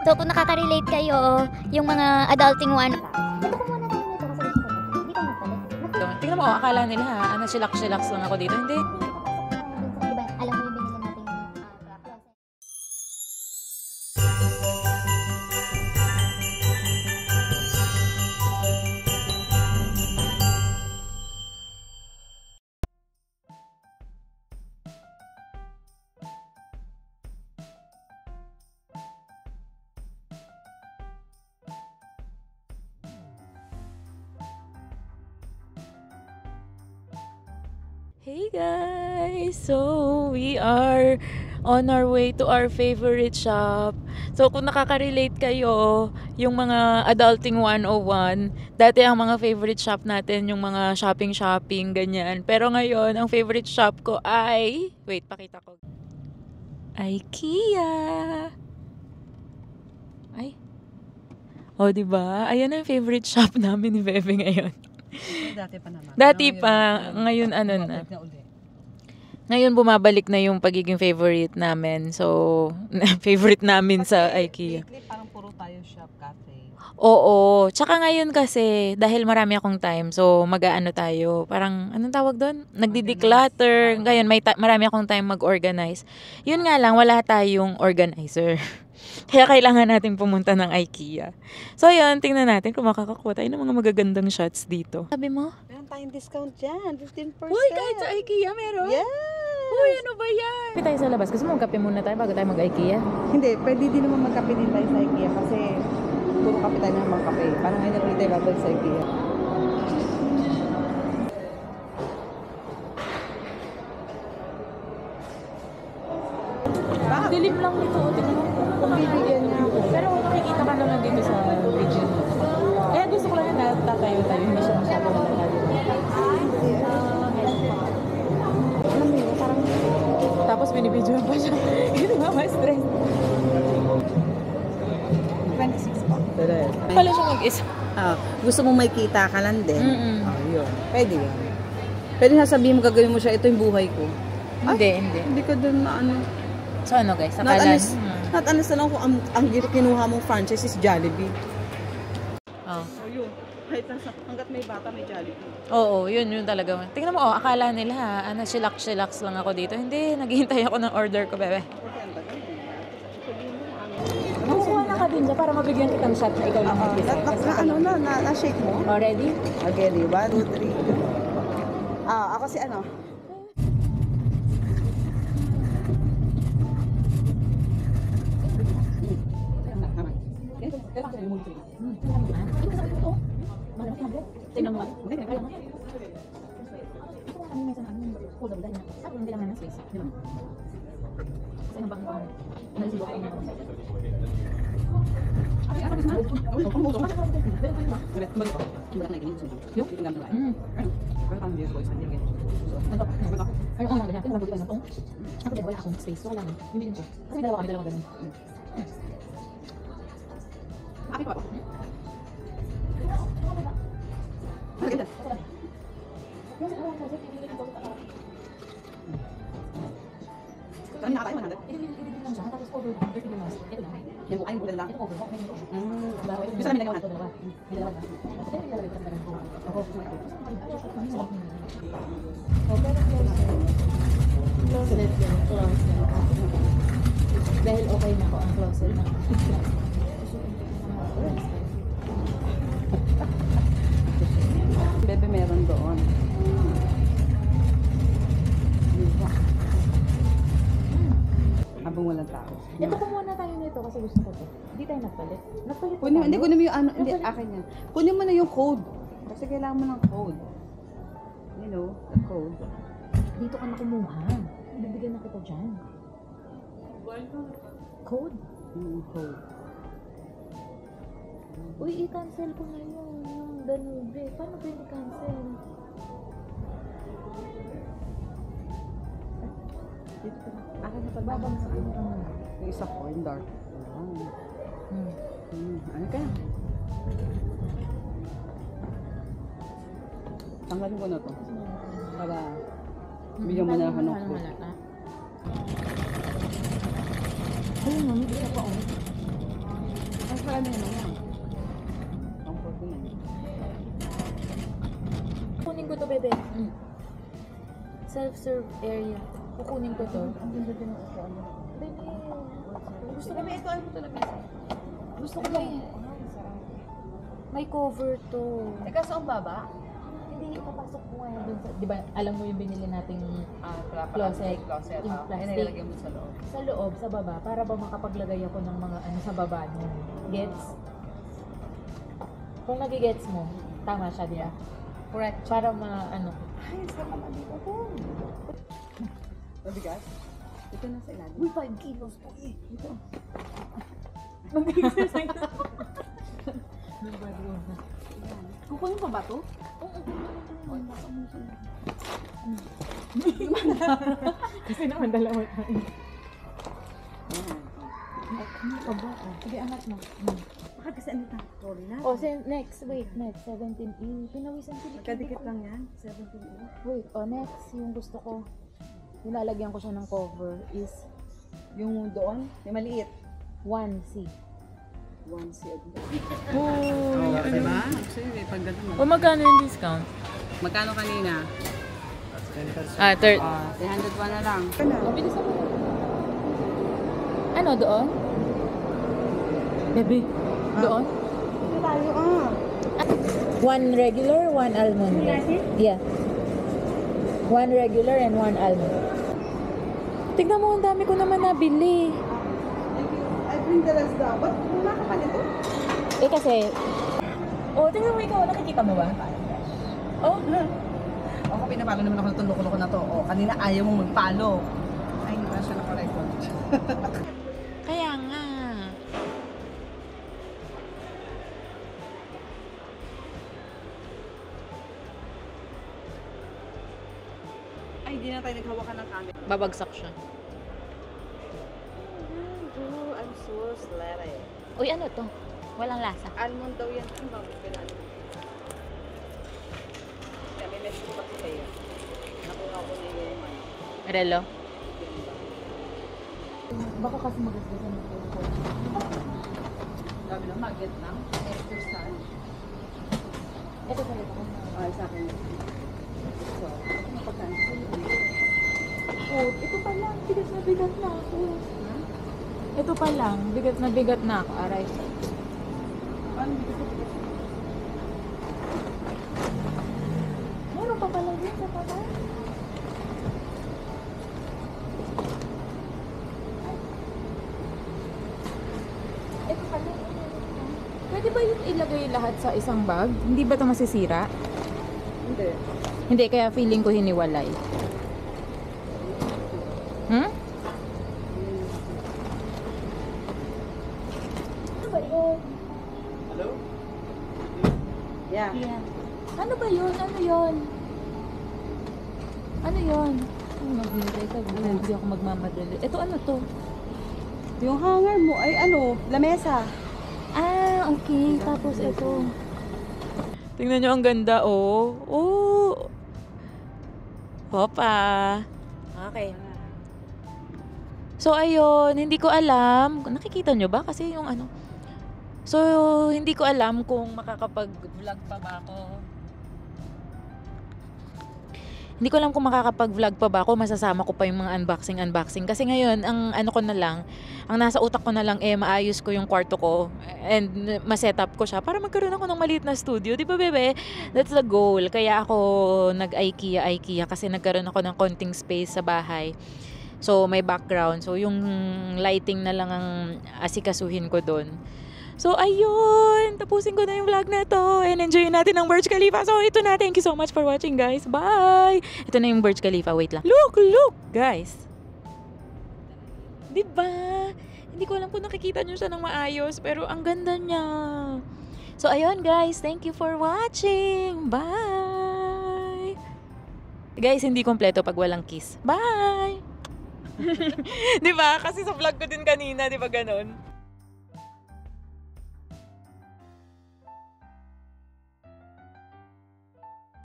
So kung nakaka-relate kayo, yung mga adulting one. Tingnan mo, akala nila ano, chillax lang ako dito. Hindi. Diba, alam mo yung binili natin. Hey guys! So, we are on our way to our favorite shop. So, kung nakaka-relate kayo, yung mga Adulting 101, dati ang mga favorite shop natin, yung mga shopping, ganyan. Pero ngayon, ang favorite shop ko ay... Wait, pakita ko. IKEA! Ay. O, diba? Ayan ang favorite shop namin ni Bebe ngayon. Dati pa naman. Dati pa, ngayon ano na. Ngayon bumabalik na yung pagiging favorite namin. So, favorite namin sa IKEA. Parang puro tayo shop cafe. Oo. Tsaka ngayon kasi, dahil marami akong time, so mag-aano tayo. Parang, anong tawag doon? Nagdi-declutter. Ngayon, marami akong time mag-organize. Yun nga lang, wala tayong organizer. Kaya kailangan natin pumunta ng IKEA. So, yun, tingnan natin kung makakakuha tayo ng mga magagandang shots dito. Sabi mo? Meron tayong discount dyan, 15%. Uy, kahit sa IKEA meron? Yes! Uy, ano ba yan? Kape tayo sa labas. Gusto mo magkape muna tayo bago tayo mag-IKEA? Hindi, pwede din naman magkape din tayo sa IKEA kasi puro kape tayo ng mga kape. Parang ngayon ulit tayo babalik sa IKEA. Dilim lang nito. Tingnan mo. Bibigyan niya ako. Pero makikita ka naman dito sa video. Kaya gusto ko lang na tatayo tayo. Hindi siya masyado matalayo. Tapos binibidyo pa siya. Hindi ba ma-stress? 26 pa. Pala siya mag-isa. Gusto mo may kita ka lang din? Yun. Pwede yun. Pwede sasabihin mo, gagawin mo siya, ito yung buhay ko. Hindi. Hindi ka dun na ano. So ano guys, sakalan. Not honest na lang kung ang kinuha mong franchise is Jollibee. Oh. So yun, kahit hanggat may bata may Jollibee. Oo, yun talaga. Tingnan mo, akala nila ano, chillax lang ako dito. Hindi, naghihintay ako ng order ko, bebe. Kukuha na ka din dyan para mabigyan kitang shot na ikaw lang mag-isa. Na-shake mo? Already? Okay, 1, 2, 3. Ako si ano? Tingnan mo. Saan nakakain mo natin? Yan po, ayun po lang. Gusto namin nagawa natin. Dahil okay na ako ang closet na. Bebe meron doon. Habang walang tao. Ito kumuha na tayo nito kasi gusto ko to. Hindi tayo nagpalit. Nagpalit Kunin mo yung ano, hindi, akin yan. Kunin mo na yung code. Kasi kailangan mo ng code. You know, the code. Dito ka na kumuha. Bibigyan na kita dyan. Code? Code. Uy, i-cancel ko na yun. Yung Danube. Paano ba yung i-cancel? Dito ka na. Akin na Babang sa ano ka muna. yung isa ko, yung dark. Ano ka? Tanggalin ko na to. Para bigyan mo na ako ng code. Ayun, may isa pa oh. marami naman yan. Comfort ko yan. Kukunin ko to, bebe. Self-serve area. Kukunin ko to. Ang ganda din ng upuan mo. Bebe. Gusto ko, ito ay mo talaga. Gusto ko may... May cover to. Teka, saan baba? Hindi, ipapasok ko ngayon dun sa... Di ba, alam mo yung binili nating Closet. Closet. Yung Ay, plastic. nilagyan mo sa loob. Sa loob, sa baba, para ba makapaglagay ako ng mga ano sa baba nun. Gets? Kung nagigets mo, tama siya, di ba? Correct. Para ano. Ay, saan naman dito po? Mabigat? Ito na sa ilalim. Uy, 5 kilos to eh. Ito. Mag-exercise. Nag-bedroom na. Kukunin pa ba ito? Kasi naman dalawa tayo. Ano pa ba? Sige, angat mo. Bakit kasi ano ito? Sorry na. Oh, next. Wait, next. 17E. Pinawisan ko. Magkadikit lang yan. 17 euro. Wait, next. Yung gusto ko. Nilalagyan ko siya ng cover is Yung doon, may maliit. 1C. 1 seed. Oh, Diba? Kasi may pagdating mo. magkano yung discount? Magkano kanina? Third. 301 na lang. Bilisan mo. Ano, doon? Bebe, doon? Ito tayo One regular, one almond. Yeah. One regular and one almond. Tignan mo, ang dami ko naman nabili. I bring the rest down. Ba't muna ka pa nito? Eh kasi, tignan mo ikaw, nakikita mo ba? Oh, Ako, pinapalo naman ako na itong loko-loko na to. Kanina ayaw mong magpalo. Ay, hindi na siya nakarecord. kaya nga. Ay, hindi na tayo naghawakan ng camera. Babagsak siya. Oh, I'm so slutty. Uy, ano to? Walang lasa. Almond daw yan. Ano ba? Pinalo. Kaya may message ko pa sa'yo. Nakuha ko na yung ano. Relo? Baka kasi magasgasan ng po. Sabi lang, magget lang. Extra stand. Ito sa relo. Ay, sa akin. So, ano pagkain ko sa'yo? Ito pa lang, bigat na bigat na ako. Ito pa lang, bigat na bigat na ako. Aray. Ano dito? Meron pa pala din sa papa. Ito pala. Pwede ba yung ilagay lahat sa isang bag? Hindi ba ito masisira? Hindi. Hindi, kaya feeling ko hiniwalay. Hmm? Ano ba yun? Hello? Yeah. Yeah. Ano ba yun? Ano yun? Ano yun? Ang maghihintay ka. Hindi ako magmamadali. Ito ano to? Yung hanger mo ay ano, lamesa. Ah, okay. Tapos ito. Tingnan nyo, ang ganda, oh. Oh. Hopa. Okay. So, ayun. Hindi ko alam. Nakikita nyo ba? Kasi yung ano. So, hindi ko alam kung makakapag-vlog pa ba ako. Hindi ko alam kung makakapag-vlog pa ba ako, masasama ko pa yung mga unboxing. Kasi ngayon, ang ano ko na lang, ang nasa utak ko na lang, maayos ko yung kwarto ko and ma-set up ko siya para magkaroon ako ng maliit na studio. Di ba, bebe? That's the goal. Kaya ako nag-IKEA kasi nagkaroon ako ng konting space sa bahay. So, may background. So, yung lighting na lang ang asikasuhin ko doon. So, ayun. Tapusin ko na yung vlog na to. And enjoyin natin ang Burj Khalifa. So, ito na. Thank you so much for watching, guys. Bye! Ito na yung Burj Khalifa. Wait lang. Look, guys. Diba? Hindi ko alam kung nakikita nyo siya ng maayos. Pero ang ganda niya. So, ayun, guys. Thank you for watching. Bye! Guys, hindi kompleto pag walang kiss. Bye! Diba? Kasi sa vlog ko din kanina, diba ganon?